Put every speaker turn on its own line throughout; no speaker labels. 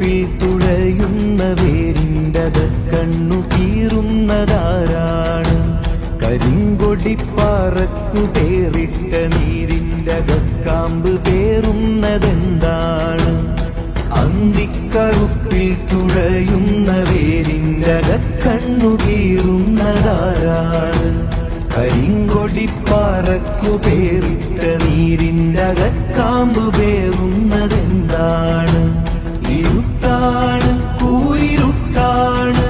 കരിങ്കൊടിപ്പാറക്കുപേറിട്ട നീരിൻ്റകക്കണ്ണു കീറുന്നതാരാണ്? കരിങ്കൊടിപ്പാറക്കുപേറിട്ട നീരിൻ്റകക്കാമ്പ് പേറുന്നതെന്താണ്? അന്തിക്കറുപ്പിൽ തുഴയുന്ന വേരിൻ്റകക്കണ്ണു കീറുന്നതാരാണ്? കരിങ്കൊടിപ്പാറക്കുപേറിട്ട നീരിൻ്റകക്കാമ്പ് പേറുന്നതെന്താണ്? ഇരുട്ടാണ് കൂരിരുട്ടാണ്,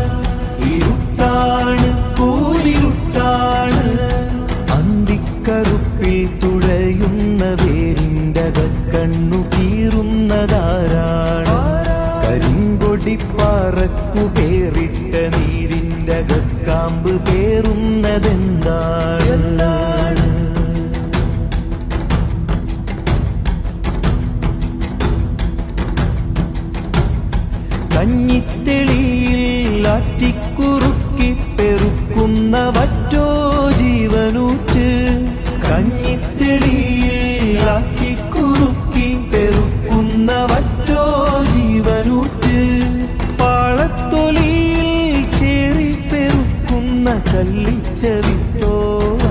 ഇരുട്ടാണ് കൂരിരുട്ടാണ്. അന്തിക്കറുപ്പിൽ തുഴയുന്ന വേരിൻ്റകക്കണ്ണു കീറുന്നതാരാണ്? കരിങ്കൊടിപ്പാറക്കുപേറിട്ട നീരിൻ്റകക്കാമ്പ് പേറുന്നതെന്താണ്? കഞ്ഞിത്തെളിയിൽ ആറ്റിക്കുറുക്കി പെറുക്കുന്ന വറ്റോ ജീവനൂറ്റ്. കഞ്ഞിത്തെളിയിൽ ആറ്റിക്കുറുക്കി പെറുക്കുന്ന വറ്റോ ജീവനൂറ്റ്. പാളത്തൊലിയിൽ ചേറി പെറുക്കുന്ന കല്ലിച്ച വിത്തോ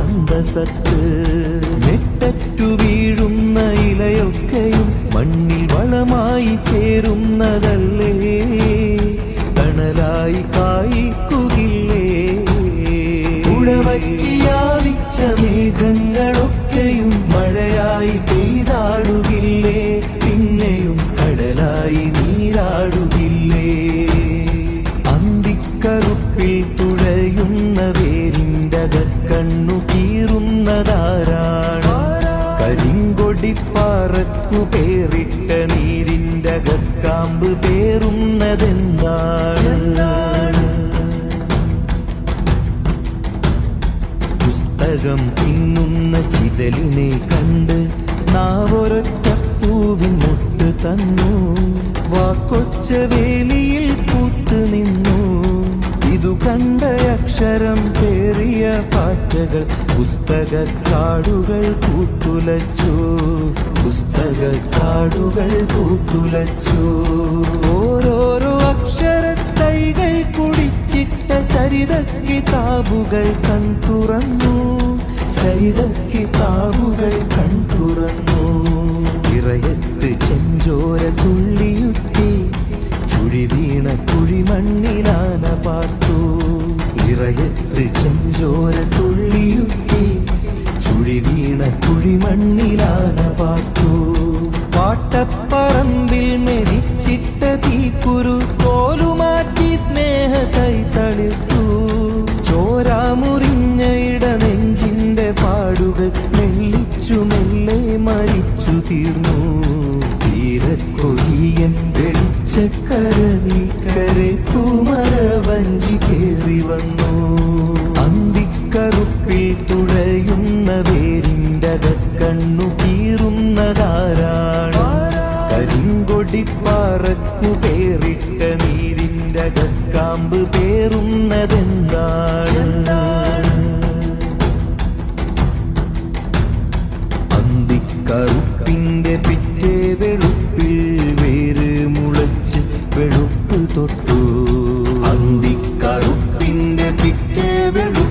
അന്തസത്ത്. നെട്ടറ്റു വീഴുന്ന ഇലയൊക്കെയും മണ്ണിൽ വളമായി ചേരുന്നതല്ലേ? തണലായി കായ്ക്കുകില്ലേ? ഉഴവറ്റിയാവിച്ച മേഘങ്ങളൊക്കെയും മഴയായി പെയ്താടുകില്ലേ? പിന്നെയും കടലായി നീരാടുകില്ലേ? അന്തിക്കറുപ്പിൽ തുഴയുന്ന വേരിൻ്റകക്കണ്ണു കീറുന്നതാരാണ്? കരിങ്കൊടിപ്പാറക്കുപേറിട്ട നീരിൻ്റകക്കാമ്പ് പേറുന്നതെന്താണ്? പുസ്തകം തിന്നുന്ന ചിതലിനെ കണ്ട് നാവൊരൊറ്റ പൂവിൻ മുട്ട് തന്നു. വാക്കൊച്ച വേലിയിൽ പൂത്തു നിന്നു. ഇതു കണ്ട അക്ഷരം പേറിയ പാറ്റകൾ പുസ്തകക്കാടുകൾ പൂത്തുലച്ചു. പുസ്തകക്കാടുകൾ പൂത്തുലച്ചു. ഓരോരോ അക്ഷരത്തൈകൾ കുടിച്ചിട്ട ചരിതക്കിതാബുകൾ കൺതുറന്നു. ചരിതക്കിതാബുകൾ കൺതുറന്നു. ഇറയത്ത് ചെഞ്ചോര തുള്ളിയുറ്റി ചുഴി വീണ കുഴിമണ്ണിലാന പാർത്തു. ഇറയത്ത് ചെഞ്ചോര തുള്ളിയുറ്റി ചുഴി വീണ കുഴിമണ്ണിലാന പാർത്തു. പാട്ടപ്പറമ്പിൽ മെതിച്ചിട്ട തീക്കുരു കോലുമാറ്റി സ്നേഹ കൈ തളിർത്തു. ചോരാമുറിഞ്ഞ ഇടനെഞ്ചിന്റെ പാടുകൾ മെല്ലിച്ചു മെല്ലെ മരിച്ചു തീർന്നു. തീരക്കൊടിയൻ വെളിച്ചക്കരവിൽ കരക്കുമരവഞ്ചി കേറി വന്നു. അന്തിക്കറുപ്പിൽ തുഴയുന്ന വേരിൻ്റകക്കണ്ണു കീറുന്നതാരാണ്? കരിങ്കൊടിപ്പാറക്കുപേറിട്ട നീരിൻ്റകക്കാമ്പ് പേറുന്നതെന്താണ്? അന്തിക്കറുപ്പിന്റെ പിറ്റേ വെളുപ്പിൽ വേര് മുളച്ച് വെളുപ്പ് തൊട്ടു. അന്തിക്കറുപ്പിന്റെ പിറ്റേ വെളുപ്പിൽ